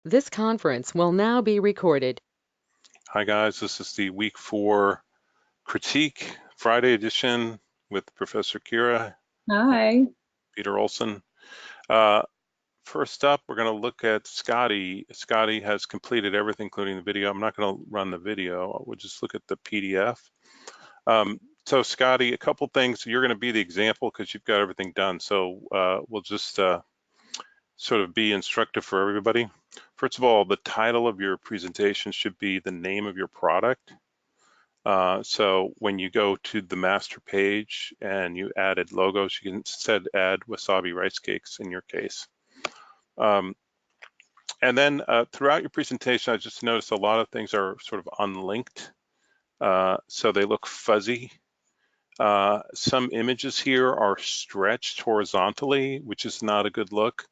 This conference will now be recorded. Hi guys, this is the week 4 critique Friday edition with Professor Kira and Hi. Peter Olson. Uh, First up, we're going to look at Scotty. Scotty has completed everything, including the video. I'm not going to run the video. We'll just look at the PDF. So Scotty, a couple things. You're going to be the example because you've got everything done. So we'll just sort of be instructive for everybody. First of all, the title of your presentation should be the name of your product. So when you go to the master page and you added logos, you can instead add Wasabi Rice Cakes in your case. And then throughout your presentation, I just noticed a lot of things are sort of unlinked. So they look fuzzy. Some images here are stretched horizontally, which is not a good look.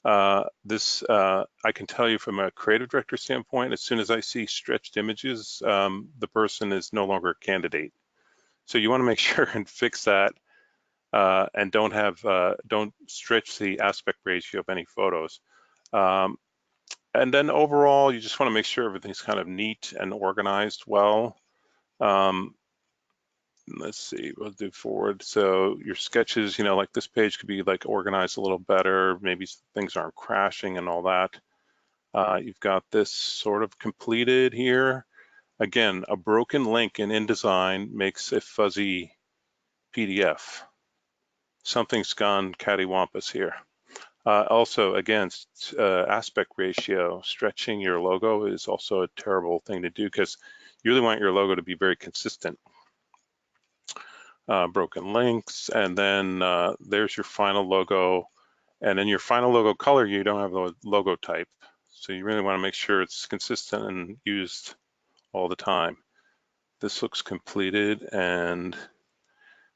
I can tell you from a creative director standpoint, as soon as I see stretched images, the person is no longer a candidate. So you want to make sure and fix that, and don't stretch the aspect ratio of any photos. And then overall, you just want to make sure everything's kind of neat and organized well. Let's see, we'll do forward. So your sketches, like this page could be like organized a little better. Maybe things aren't crashing and all that. You've got this sort of completed here. Again, a broken link in InDesign makes a fuzzy PDF. Something's gone cattywampus here. Also, again, aspect ratio, stretching your logo is also a terrible thing to do because you really want your logo to be very consistent. Broken links, and then there's your final logo. And in your final logo color, you don't have the logo type. So you really want to make sure it's consistent and used all the time. This looks completed, and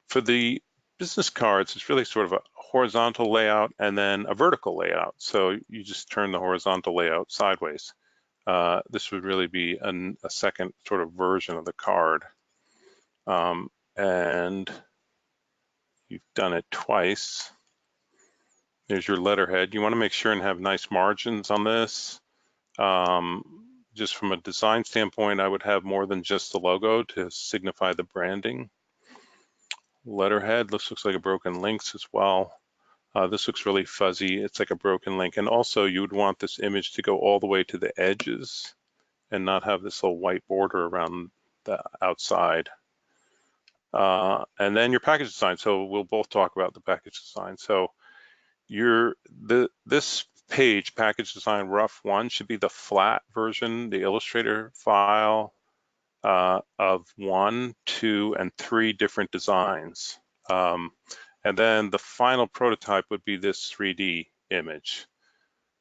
for the business cards, it's really sort of a horizontal layout and then a vertical layout. So you just turn the horizontal layout sideways. This would really be a second sort of version of the card. And you've done it twice. There's your letterhead. You want to make sure and have nice margins on this. Just from a design standpoint, I would have more than just the logo to signify the branding. Letterhead, this looks like a broken links as well. This looks really fuzzy. It's like a broken link. And also you would want this image to go all the way to the edges and not have this little white border around the outside. And then your package design. So we'll both talk about the package design. So this page, package design rough 1, should be the flat version, the Illustrator file of 1, 2, and 3 different designs. And then the final prototype would be this 3D image.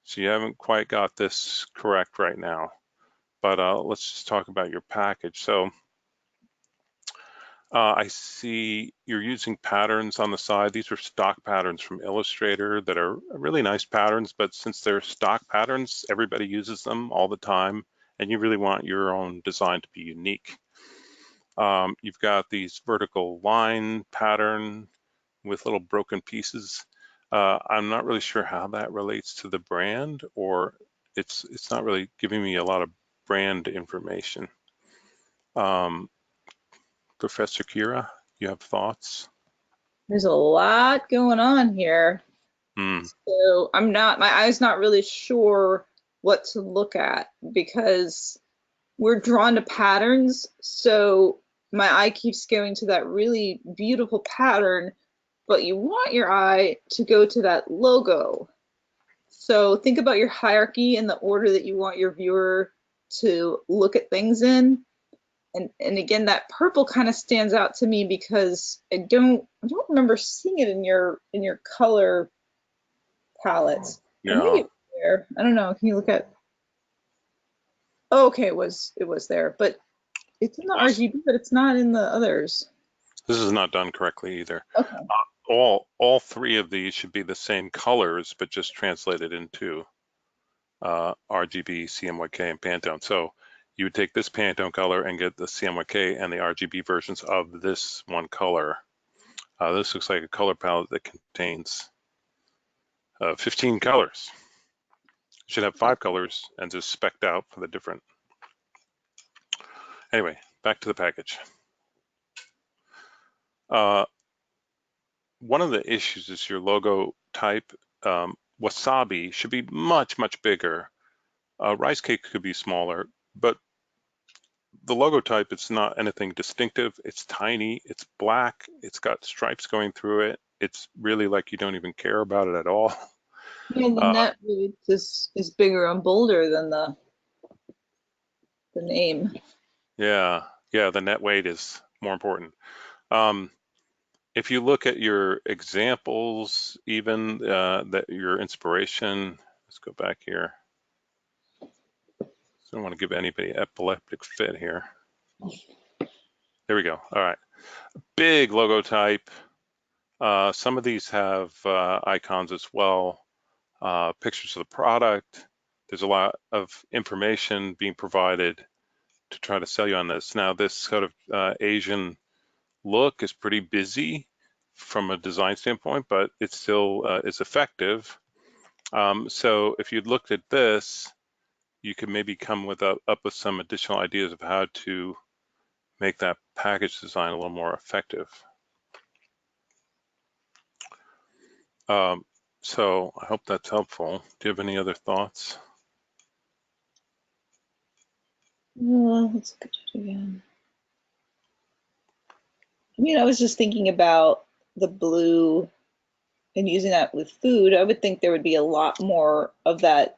So you haven't quite got this correct right now, but let's just talk about your package. So I see you're using patterns on the side. These are stock patterns from Illustrator that are really nice patterns, but since they're stock patterns, everybody uses them all the time, and you really want your own design to be unique. You've got these vertical line pattern with little broken pieces. I'm not really sure how that relates to the brand, or it's not really giving me a lot of brand information. Professor Kira, you have thoughts? There's a lot going on here. Hmm. So my eye's not really sure what to look at because we're drawn to patterns. So my eye keeps going to that really beautiful pattern, but you want your eye to go to that logo. So think about your hierarchy and the order that you want your viewer to look at things in. And again, that purple kind of stands out to me because I don't remember seeing it in your color palettes. Or maybe Yeah. it was there. I don't know. Can you look at? Oh, okay, it was there, but it's in the RGB, but it's not in the others. This is not done correctly either. Okay. All 3 of these should be the same colors, but just translated into RGB, CMYK, and Pantone. So you would take this Pantone color and get the CMYK and the RGB versions of this one color. This looks like a color palette that contains 15 colors. should have 5 colors and just specced out for the different. Anyway, back to the package. One of the issues is your logo type. Wasabi should be much, much bigger. Rice cake could be smaller, but the logo type, it's not anything distinctive. It's tiny, it's black, it's got stripes going through it. It's really like you don't even care about it at all. Yeah, the net really just is bigger and bolder than the name. Yeah, the net weight is more important. If you look at your examples, even that your inspiration, let's go back here. So I don't want to give anybody epileptic fit here. There we go. All right. Big logo type. Some of these have icons as well, pictures of the product. There's a lot of information being provided to try to sell you on this. Now, this sort of Asian look is pretty busy from a design standpoint, but it still is effective. So if you'd looked at this, you could maybe come up with some additional ideas of how to make that package design a little more effective. So I hope that's helpful. Do you have any other thoughts? Let's look at it again. I mean, I was just thinking about the blue and using that with food. I would think there would be a lot more of that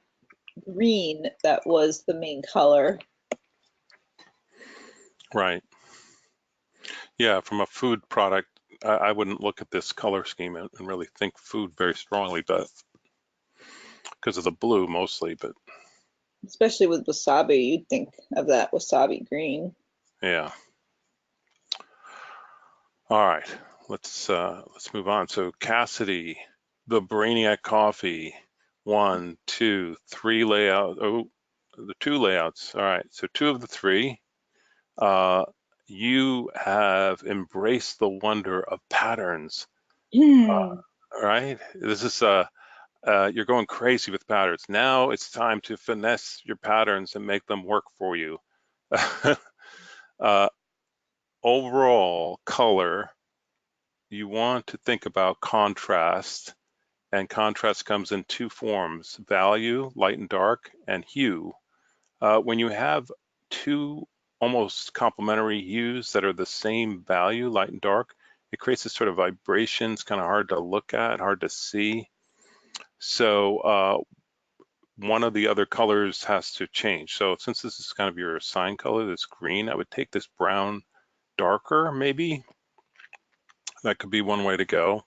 green that was the main color. Right. Yeah, from a food product, I wouldn't look at this color scheme and really think food very strongly, but because of the blue mostly, but Especially with wasabi, you'd think of that wasabi green. yeah. All right, let's move on. So Cassidy, the Brainiac Coffee, 1, 2, 3 layout. Oh, the 2 layouts. All right, so 2 of the 3. You have embraced the wonder of patterns. Right? This is you're going crazy with patterns. Now it's time to finesse your patterns and make them work for you. Overall color, you want to think about contrast, and contrast comes in 2 forms: value, light and dark, and hue. When you have 2 almost complementary hues that are the same value, light and dark, it creates this sort of vibration. It's kind of hard to look at, hard to see. So one of the other colors has to change. So since this is kind of your assigned color, this green, I would take this brown darker maybe. That could be one way to go.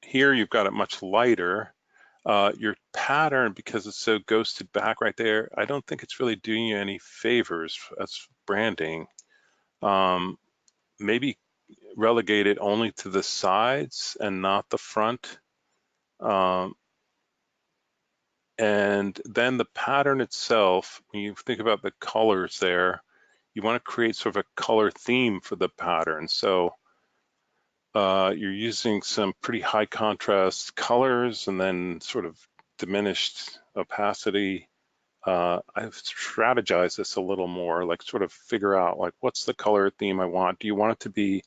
Here you've got it much lighter. Your pattern, because it's so ghosted back right there, I don't think it's really doing you any favors as branding. Maybe relegate it only to the sides and not the front. And then the pattern itself, when you think about the colors there, you want to create sort of a color theme for the pattern. So you're using some pretty high contrast colors and then sort of diminished opacity. I've strategized this a little more, like sort of figure out like what's the color theme I want. Do you want it to be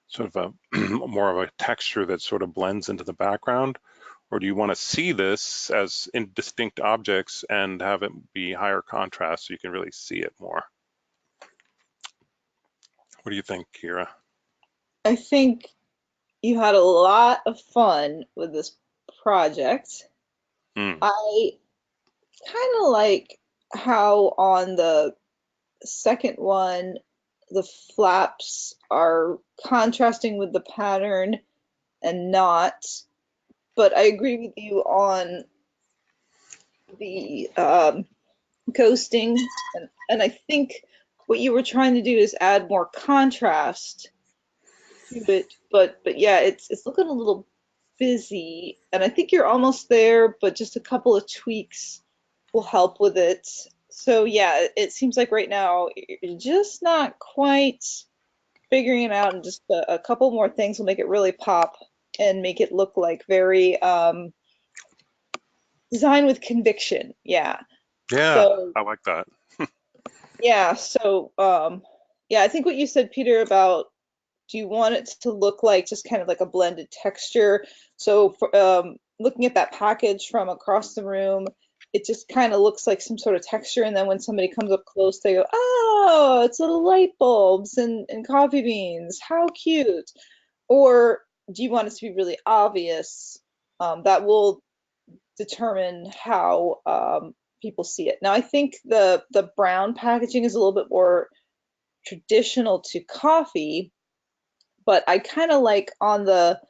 sort of a more of a texture that sort of blends into the background? Or do you want to see this as indistinct objects and have it be higher contrast so you can really see it more? What do you think, Kira? I think you had a lot of fun with this project. I kind of like how on the second one, the flaps are contrasting with the pattern and not. But I agree with you on the ghosting, and I think what you were trying to do is add more contrast to it. But yeah, it's looking a little busy, and I think you're almost there, but just a couple of tweaks will help with it. So yeah, it seems like right now you're just not quite figuring it out, and just a couple more things will make it really pop and make it look like very design with conviction. Yeah. Yeah, So I like that. yeah, so yeah, I think what you said, Peter, about do you want it to look like just kind of like a blended texture? So for, looking at that package from across the room, it just kind of looks like some sort of texture, and then when somebody comes up close, they go, "Oh, it's little light bulbs and coffee beans. How cute!" Or do you want it to be really obvious? That will determine how people see it. Now, I think the brown packaging is a little bit more traditional to coffee, but I kind of like on the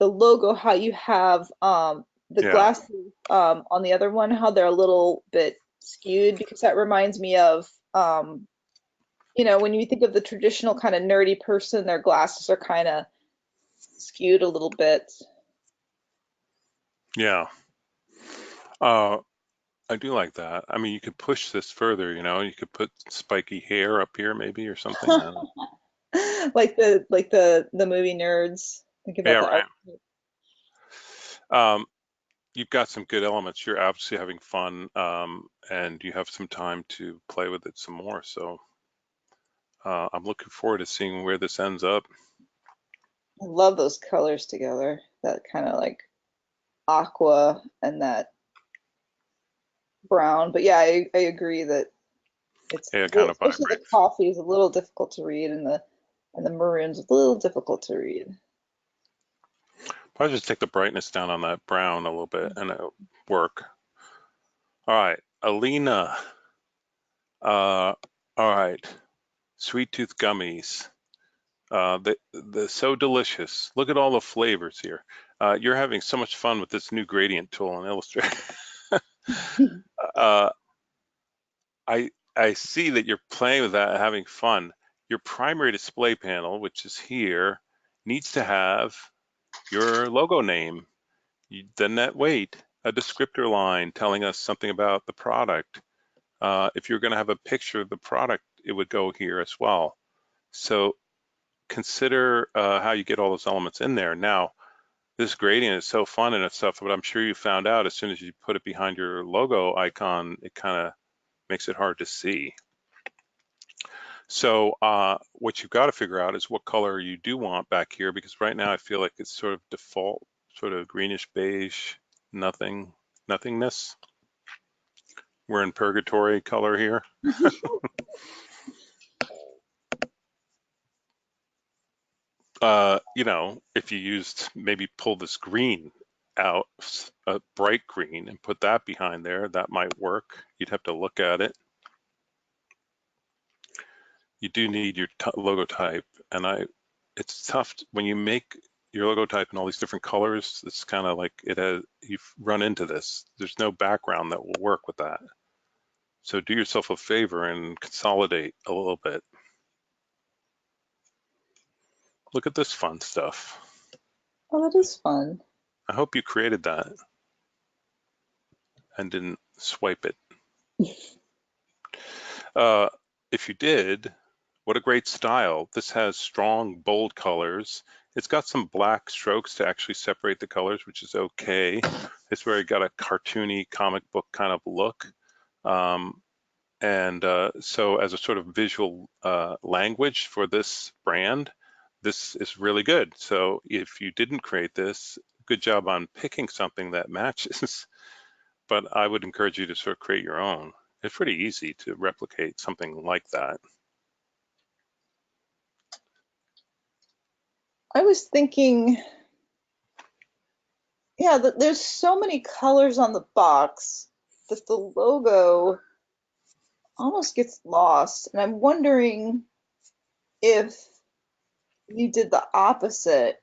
logo how you have the Yeah, glasses on the other one, how they're a little bit skewed, because that reminds me of when you think of the traditional kind of nerdy person, their glasses are kind of skewed a little bit. yeah. Uh, I do like that. I mean, you could push this further, you could put spiky hair up here maybe or something. I don't. Like the movie nerds. Think about Yeah, the art. right. Um, you've got some good elements. You're obviously having fun, and you have some time to play with it some more. So I'm looking forward to seeing where this ends up. I love those colors together. That kind of like aqua and that brown. But yeah, I agree that it's Yeah, it kind of especially the vibrates. coffee is a little difficult to read, and the maroon's a little difficult to read. I'll just take the brightness down on that brown a little bit and it'll work. All right, Alina. All right, Sweet Tooth Gummies. The so delicious. Look at all the flavors here. You're having so much fun with this new gradient tool in Illustrator. uh, I see that you're playing with that and having fun. Your primary display panel, which is here, needs to have your logo name, the net weight, a descriptor line telling us something about the product. If you're going to have a picture of the product, it would go here as well. So consider how you get all those elements in there. Now, this gradient is so fun and stuff, but I'm sure you found out as soon as you put it behind your logo icon, it kind of makes it hard to see. So what you've got to figure out is what color you do want back here, because right now I feel like it's sort of default, sort of greenish beige, nothingness. We're in purgatory color here. If you used, maybe pull this green out, a bright green, and put that behind there, that might work. You'd have to look at it. You do need your logo type, and it's tough when you make your logo type in all these different colors. It's kind of like you've run into this. There's no background that will work with that. So do yourself a favor and consolidate a little bit. Look at this fun stuff. Oh, that is fun. I hope you created that and didn't swipe it. If you did, what a great style. This has strong, bold colors. It's got some black strokes to actually separate the colors, which is okay. It's very got a cartoony comic book kind of look. So as a sort of visual language for this brand, this is really good. So if you didn't create this, good job on picking something that matches. But I would encourage you to sort of create your own. It's pretty easy to replicate something like that. I was thinking, yeah, there's so many colors on the box that the logo almost gets lost. And I'm wondering if you did the opposite.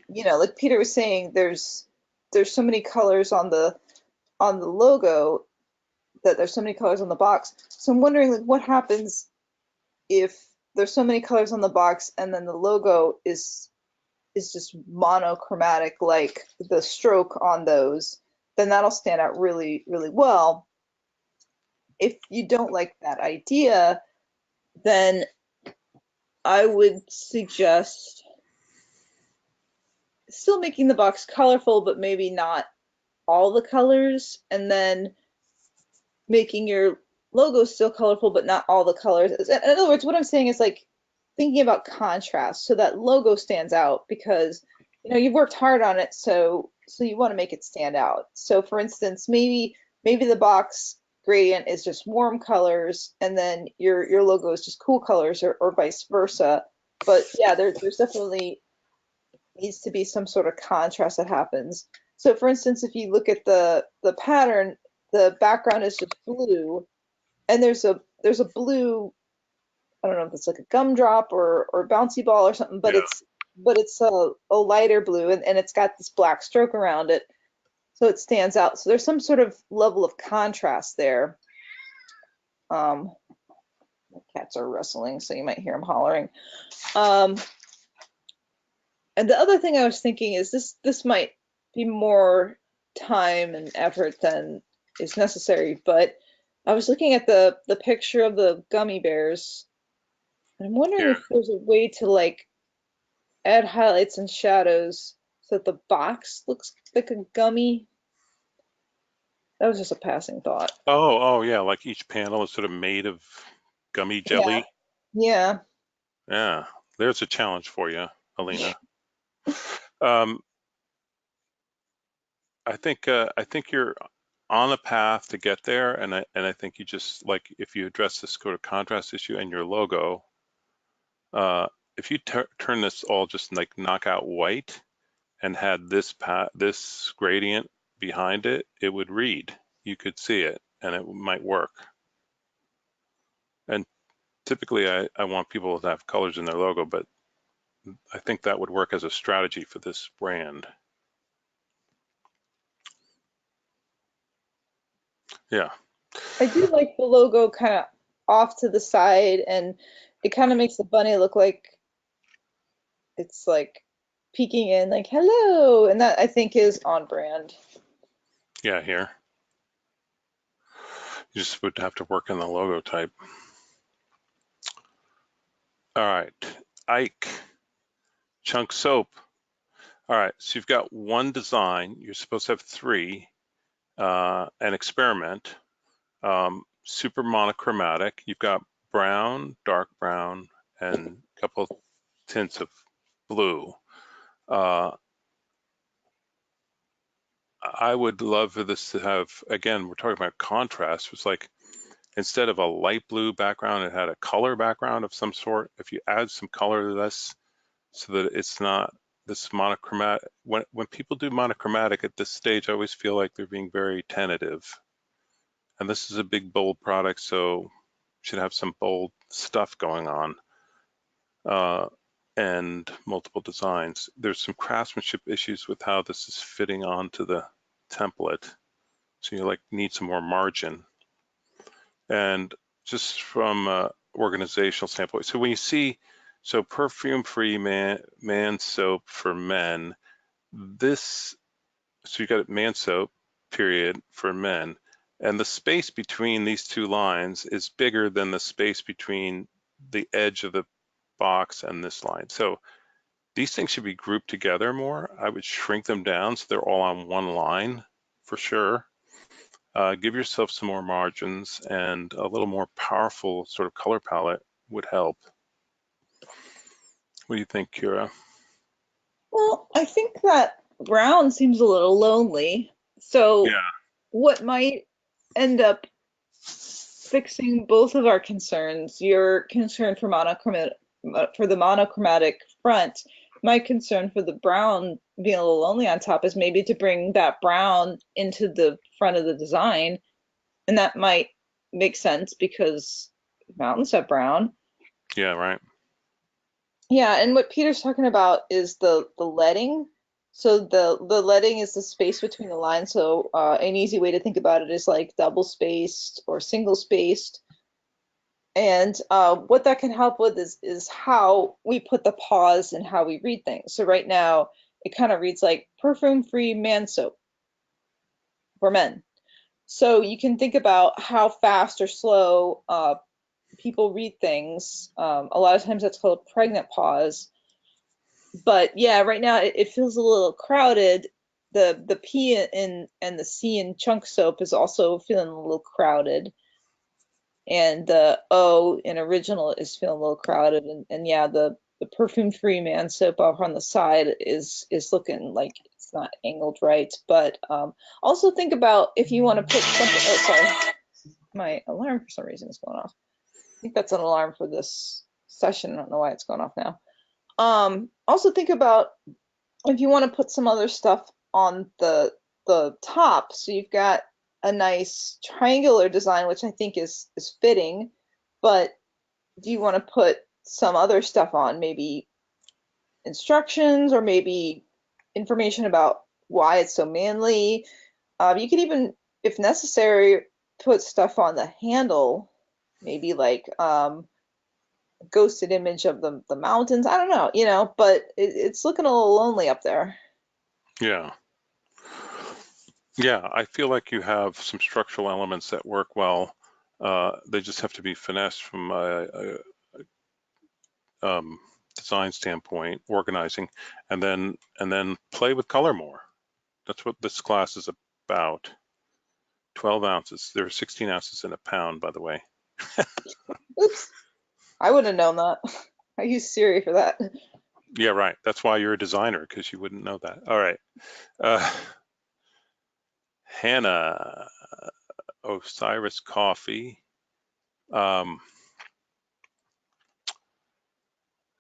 Like Peter was saying, there's so many colors on the logo that there's so many colors on the box. So I'm wondering, like, what happens if there's so many colors on the box and then the logo is just monochromatic, like the stroke on those, then that'll stand out really, really well. If you don't like that idea, then I would suggest still making the box colorful, but maybe not all the colors and then making your logo still colorful, but not all the colors. In other words, what I'm saying is like thinking about contrast so that logo stands out because you've worked hard on it, so you want to make it stand out. So for instance, maybe the box gradient is just warm colors and then your logo is just cool colors or vice versa. But yeah, there's definitely needs to be some sort of contrast that happens. So for instance, if you look at the pattern, the background is just blue and there's a blue, I don't know if it's like a gumdrop or bouncy ball or something, but Yeah. it's a lighter blue and it's got this black stroke around it, so it stands out. So there's some sort of level of contrast there. My cats are wrestling, so you might hear them hollering. And the other thing I was thinking is this might be more time and effort than is necessary, but I was looking at the picture of the gummy bears, and I'm wondering Yeah. if there's a way to like add highlights and shadows so that the box looks like a gummy. That was just a passing thought. Oh, yeah, like each panel is sort of made of gummy Yeah, jelly. yeah. Yeah, there's a challenge for you, Alina. Um, I think you're on a path to get there, and I think you just like if you address this sort of contrast issue and your logo, if you turn this all just like knockout white and had this gradient behind it, it would read. You could see it, and it might work. And typically, I want people to have colors in their logo, but I think that would work as a strategy for this brand. Yeah. I do like the logo kind of off to the side, and it kind of makes the bunny look like it's like peeking in, like hello, and that I think is on brand. Yeah, here. You just would have to work in the logo type. All right, Ike, Chunk Soap. All right, so you've got one design. You're supposed to have three. An experiment, super monochromatic. You've got brown, dark brown, and a couple tints of blue. I would love for this to have, again, we're talking about contrast. It's like instead of a light blue background, it had a color background of some sort. If you add some color to this so that it's not this monochromatic, when people do monochromatic at this stage, I always feel like they're being very tentative. And this is a big, bold product, so should have some bold stuff going on and multiple designs. There's some craftsmanship issues with how this is fitting onto the template. So you like need some more margin. And just from an organizational standpoint, so when you see, so perfume-free man soap for men, this, so you got man soap, period, for men. And the space between these two lines is bigger than the space between the edge of the box and this line. So these things should be grouped together more. I would shrink them down so they're all on one line for sure. Give yourself some more margins, and a little more powerful sort of color palette would help. What do you think, Kira? Well, I think that brown seems a little lonely. So Yeah, what might end up fixing both of our concerns, your concern for the monochromatic front, my concern for the brown being a little lonely on top is maybe to bring that brown into the front of the design, and that might make sense because mountains have brown. yeah, right. Yeah, and what Peter's talking about is the leading. So the leading is the space between the lines. So an easy way to think about it is like double spaced or single spaced. And what that can help with is how we put the pause and how we read things. So right now it kind of reads like perfume-free man soap for men. So you can think about how fast or slow people read things. A lot of times that's called pregnant pause. But yeah, right now it feels a little crowded. the P in and the C in chunk soap is also feeling a little crowded, and the O in original is feeling a little crowded, and yeah, the perfume free man soap over on the side is looking like it's not angled right. But also think about if you want to put something. Oh, sorry, my alarm for some reason is going off. I think that's an alarm for this session. I don't know why it's going off now. Also think about if you want to put some other stuff on the top, so you've got a nice triangular design, which I think is fitting, but do you want to put some other stuff on, maybe instructions or maybe information about why it's so manly? You could even, if necessary, put stuff on the handle, maybe like ghosted image of the mountains. I don't know, but it's looking a little lonely up there. Yeah. Yeah, I feel like you have some structural elements that work well. They just have to be finessed from a design standpoint, organizing, and then play with color more. That's what this class is about. 12 ounces. There are 16 ounces in a pound, by the way. Oops, I would have known that. I use Siri for that. Yeah, right. That's why you're a designer, because you wouldn't know that. All right. Hannah, Osiris Coffee.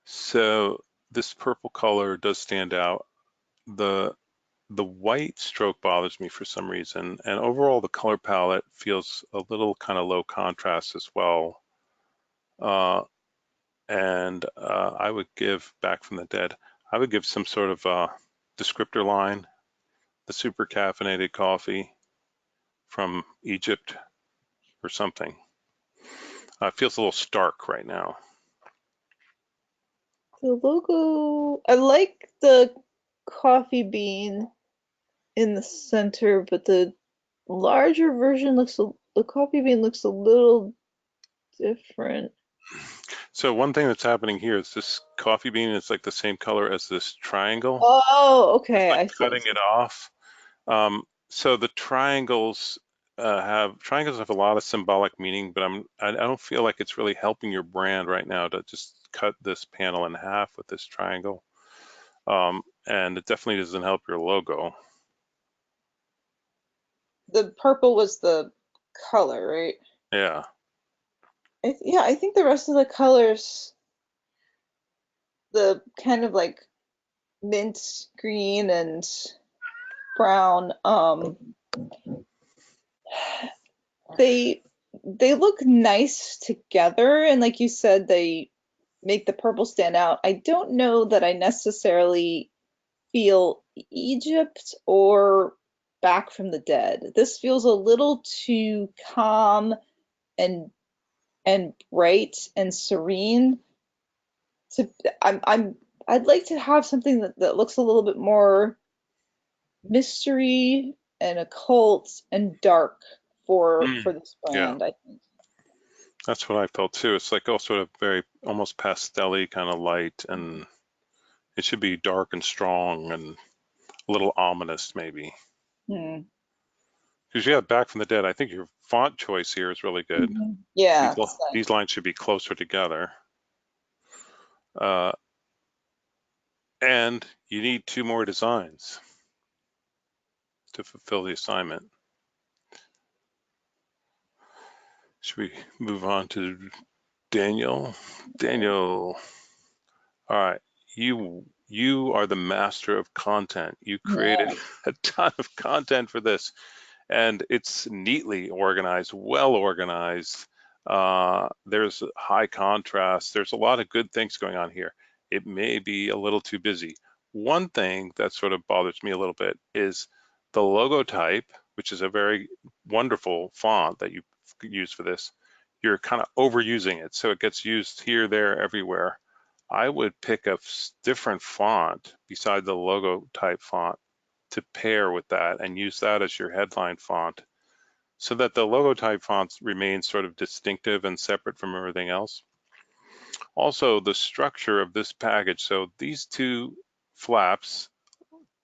So this purple color does stand out. The white stroke bothers me for some reason, and overall the color palette feels a little kind of low contrast as well. I would give Back from the Dead, I would give some sort of descriptor line, the super caffeinated coffee from Egypt or something. It feels a little stark right now. The logo, I like the coffee bean in the center, but the larger version the coffee bean looks a little different. So one thing that's happening here is this coffee bean is like the same color as this triangle. Oh, It's okay, I like see. cutting it off. So the triangles have a lot of symbolic meaning, but I don't feel like it's really helping your brand right now to just cut this panel in half with this triangle. And it definitely doesn't help your logo. The purple was the color, right? Yeah. Yeah, I think the rest of the colors, the kind of like mint green and brown, they look nice together, and like you said, they make the purple stand out. I don't know that I necessarily feel Egypt or Back from the Dead. This feels a little too calm and bright and serene. To I'd like to have something that looks a little bit more mystery and occult and dark for this Yeah, brand, I think. that's what I felt too. It's like all sort of very almost pastel-y kind of light, and it should be dark and strong and a little ominous maybe. Hmm. Because you have Back from the Dead, I think your font choice here is really good. Yeah, These lines should be closer together. And you need 2 more designs to fulfill the assignment. Should we move on to Daniel? Daniel, all right, you are the master of content. You created yeah. a ton of content for this, and it's neatly organized, well organized. There's high contrast. There's a lot of good things going on here. It may be a little too busy. One thing that sort of bothers me a little bit is the logo type, which is a very wonderful font that you use for this. You're kind of overusing it, so it gets used here, there, everywhere. I would pick a different font beside the logo type font to pair with that and use that as your headline font so that the logo type fonts remain sort of distinctive and separate from everything else. Also, the structure of this package, so these 2 flaps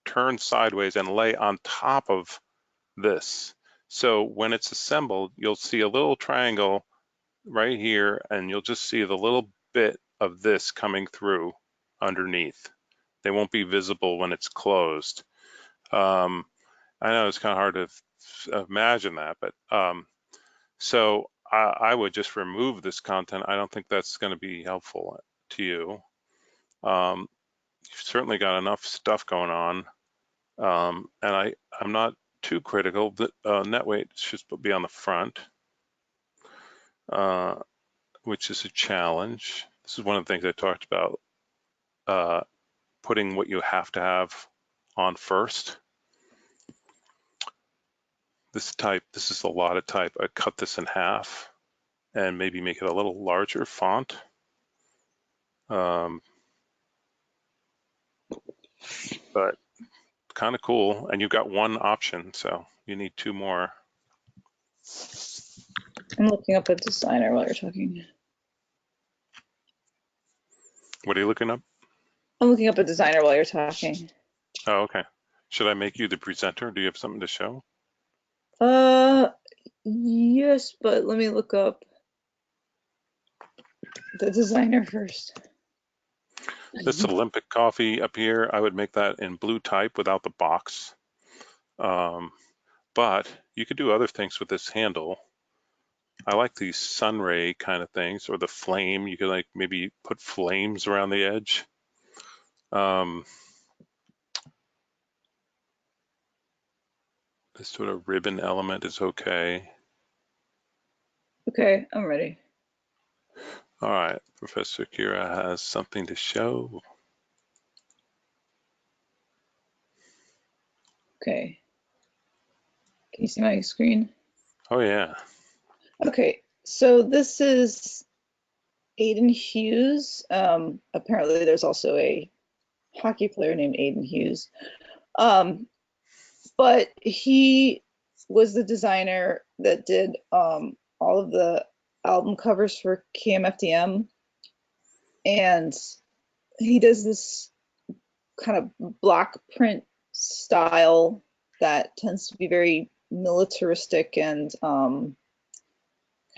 turn sideways and lay on top of this. So when it's assembled, you'll see a little triangle right here, and you'll just see the little bit of this coming through underneath. They won't be visible when it's closed. I know it's kind of hard to imagine that, but so I would just remove this content. I don't think that's going to be helpful to you. You've certainly got enough stuff going on, and I'm not too critical that net weight should be on the front, which is a challenge. This is one of the things I talked about, putting what you have to have on first. This is a lot of type. I'd cut this in half and maybe make it a little larger font. But kind of cool. And you've got one option, so you need two more. I'm looking up a designer while you're talking. What are you looking up? I'm looking up a designer while you're talking. Oh, okay. Should I make you the presenter? Do you have something to show? Yes, but let me look up the designer first. This Olympic coffee up here, I would make that in blue type without the box. But you could do other things with this handle. I like these sunray kind of things, or the flame. You could like maybe put flames around the edge. This sort of ribbon element is okay. Okay, I'm ready. All right, Professor Kira has something to show. Okay. Can you see my screen? Oh yeah. Okay, so this is Aiden Hughes. Apparently there's also a hockey player named Aiden Hughes. But he was the designer that did all of the album covers for KMFDM. And he does this kind of block print style that tends to be very militaristic and kind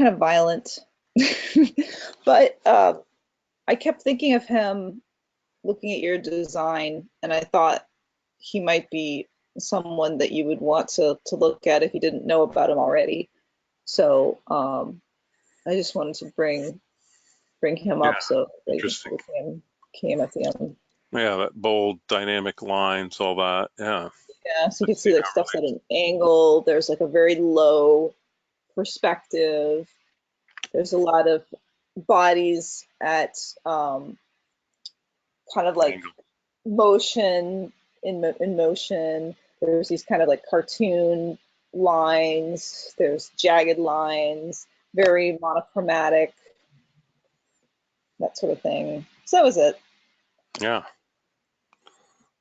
of violent. But I kept thinking of him looking at your design, and I thought he might be someone that you would want to look at if you didn't know about him already. So I just wanted to bring him up so that Interesting. you came at the end. Yeah, that bold, dynamic lines, all that. Yeah. Yeah, so you can see like stuff's at an angle. There's like a very low perspective. There's a lot of bodies at kind of like Angle. motion in motion. There's these kind of like cartoon lines. There's jagged lines, very monochromatic, that sort of thing. So that was it. Yeah.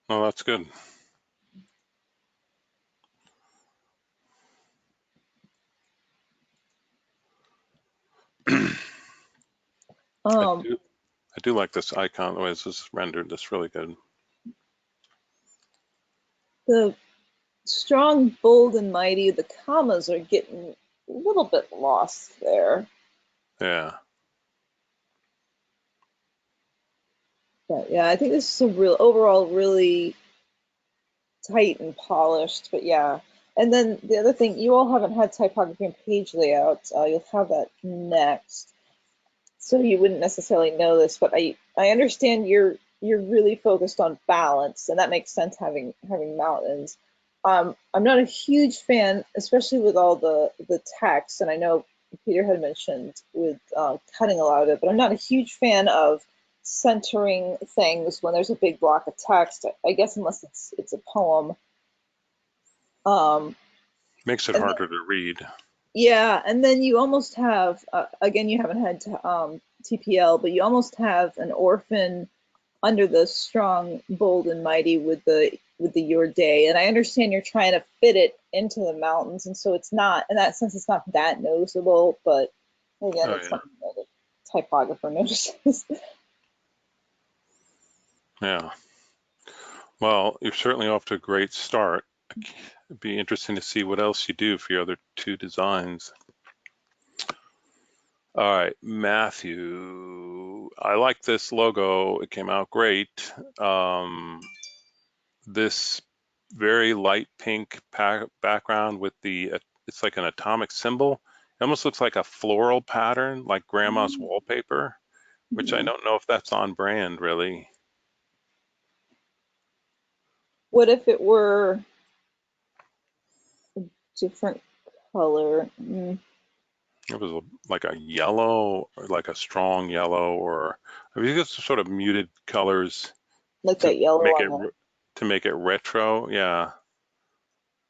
Well, that's good. I do like this icon, the way this is rendered. That's really good. The strong, bold, and mighty, the commas are getting a little bit lost there. Yeah. But yeah, I think this is a real overall really tight and polished. But yeah, and then the other thing, you all haven't had typography and page layout. You'll have that next, so you wouldn't necessarily know this. But I understand you're really focused on balance, and that makes sense having mountains. I'm not a huge fan, especially with all the text, and I know Peter had mentioned with cutting a lot of it, but I'm not a huge fan of centering things when there's a big block of text. I guess unless it's a poem. Makes it harder to read. Yeah, and then you almost have again, you haven't had TPL, but you almost have an orphan under the strong, bold, and mighty with the your day. And I understand you're trying to fit it into the mountains, and so it's not, in that sense, it's not that noticeable. But again, it's something that a typographer notices. Yeah. Well, you're certainly off to a great start. It'd be interesting to see what else you do for your other two designs. All right, Matthew, I like this logo. It came out great. This very light pink background with it's like an atomic symbol. It almost looks like a floral pattern, like grandma's wallpaper, which I don't know if that's on brand really. What if it were a different color? It was like a yellow, or like a strong yellow, or I mean, it's sort of muted colors Like to that yellow make on it the. to make it retro. Yeah,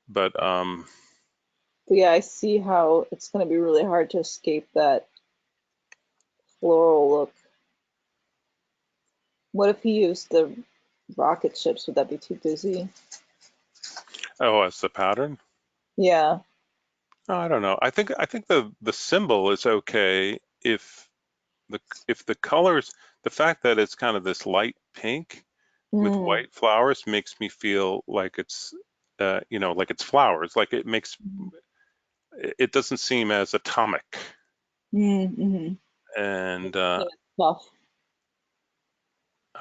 but But yeah, I see how it's going to be really hard to escape that floral look. What if he used the rocket ships? Would that be too busy? oh, as the pattern. Yeah. Oh, I don't know. I think the symbol is okay the if the colors, the fact that it's kind of this light pink with Mm. white flowers makes me feel like it's like it's flowers. Like it doesn't seem as atomic. Mm-hmm. And Tough.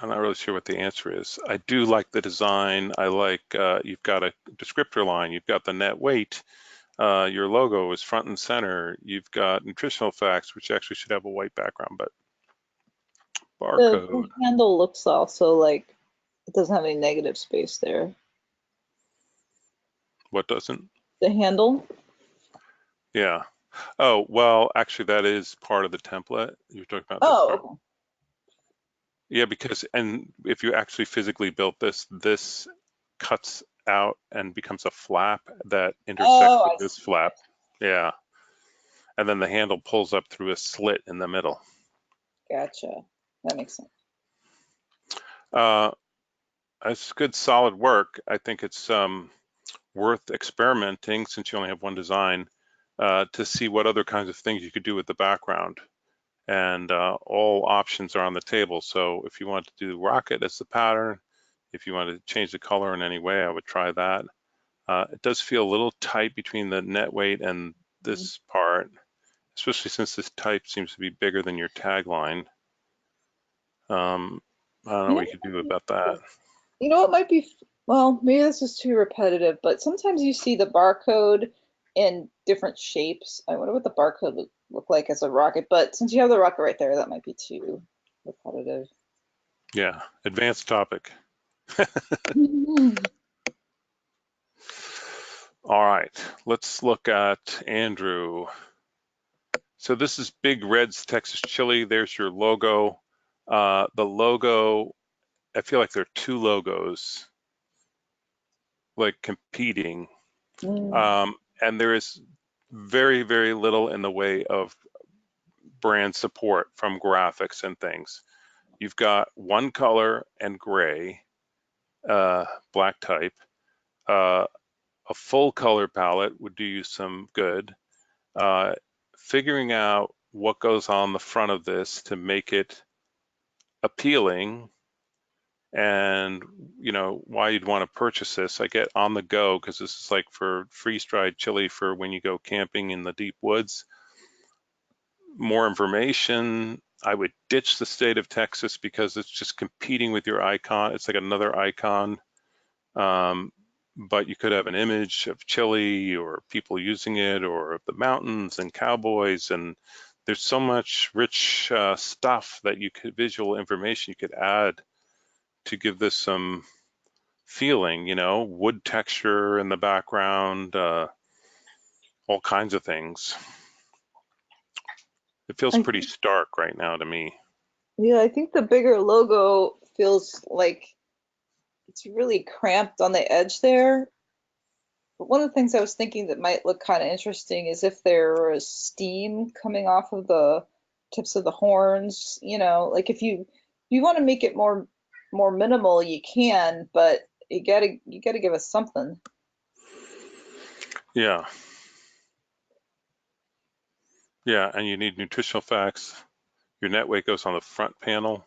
I'm not really sure what the answer is. I do like the design. I like you've got a descriptor line, you've got the net weight, your logo is front and center, you've got nutritional facts, which actually should have a white background, but The barcode, handle looks also like it doesn't have any negative space there. what doesn't? The handle? Yeah. Oh, well, actually, that is part of the template. You're talking about this part. Oh, Yeah, because, and if you actually physically built this cuts out and becomes a flap that intersects oh, with I this see. flap. Yeah. And then the handle pulls up through a slit in the middle. Gotcha. That makes sense. Uh, it's good, solid work. I think it's worth experimenting since you only have one design to see what other kinds of things you could do with the background. And all options are on the table. So if you want to do rocket as the pattern, if you want to change the color in any way, I would try that. It does feel a little tight between the net weight and this part, especially since this type seems to be bigger than your tagline. I don't know You what you could do about that. know, it might be, well, maybe this is too repetitive, but sometimes you see the barcode in different shapes. I wonder what the barcode would look like as a rocket, but since you have the rocket right there, that might be too repetitive. Yeah, advanced topic. All right, let's look at Andrew. So this is Big Red's Texas Chili. There's your logo. The logo, I feel like there are two logos like competing. Mm. And there is very, very little in the way of brand support from graphics and things. You've got one color and gray, black type. Uh, a full color palette would do you some good. Uh, Figuring out what goes on the front of this to make it appealing and why you'd want to purchase this. I get on the go because this is like for freeze-dried chili for when you go camping in the deep woods. More information. I would ditch the state of Texas because it's just competing with your icon. It's like another icon. But you could have an image of Chile or people using it or of the mountains and cowboys. And there's so much rich stuff that you could, visual information you could add to give this some feeling, wood texture in the background, all kinds of things. It feels I pretty think, stark right now to me. yeah, I think the bigger logo feels like it's really cramped on the edge there. But one of the things I was thinking that might look kind of interesting is if there was steam coming off of the tips of the horns, like if you want to make it more minimal, you can, but you gotta give us something. Yeah, yeah, and you need nutritional facts. Your net weight goes on the front panel.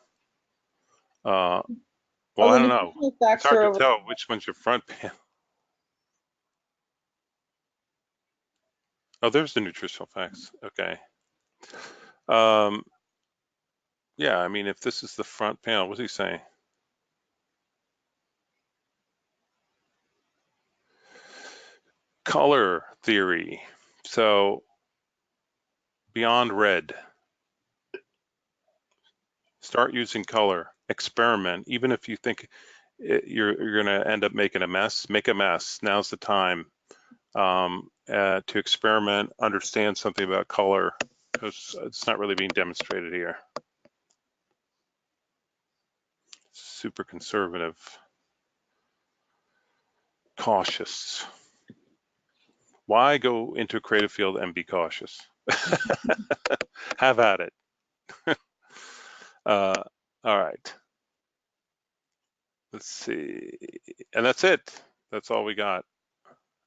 Uh, Well, Oh, I the don't know. nutritional It's facts hard are to over. tell which one's your front panel. Oh, there's the nutritional facts. Okay. Yeah, I mean, if this is the front panel, what's he saying? Color theory. So beyond red, start using color, experiment. Even if you think you're going to end up making a mess, make a mess. Now's the time to experiment, understand something about color, because it's not really being demonstrated here. Super conservative, cautious. Why go into a creative field and be cautious? Have at it. All right. Let's see. And that's it. That's all we got.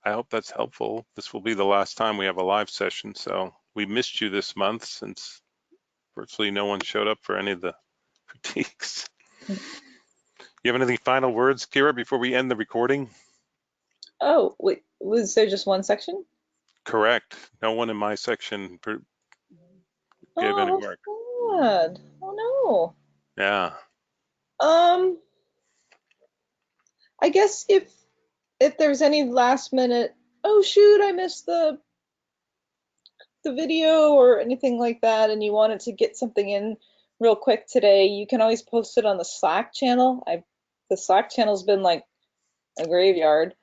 I hope that's helpful. This will be the last time we have a live session, so we missed you this month since virtually no one showed up for any of the critiques. You have anything final words, Kira, before we end the recording? Oh, wait, was there just one section? Correct. No one in my section gave any Oh, work. that's sad. Oh Yeah. no. I guess if there's any last minute, oh shoot, I missed the video or anything like that, and you wanted to get something in real quick today, you can always post it on the Slack channel. The Slack channel's been like a graveyard.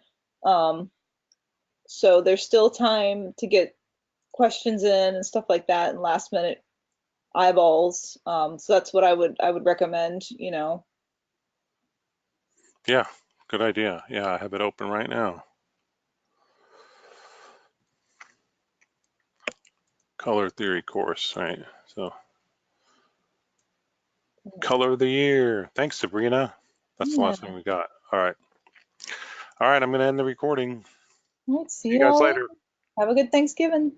So there's still time to get questions in and stuff like that and last minute eyeballs. So that's what I would recommend, you know. Yeah. Good idea. Yeah, I have it open right now. Color theory course, right? So, color of the year. Thanks, Sabrina. That's the Yeah. last thing we got. All right. All right, I'm going to end the recording. All right, see See you you guys all later. later. Have a good Thanksgiving.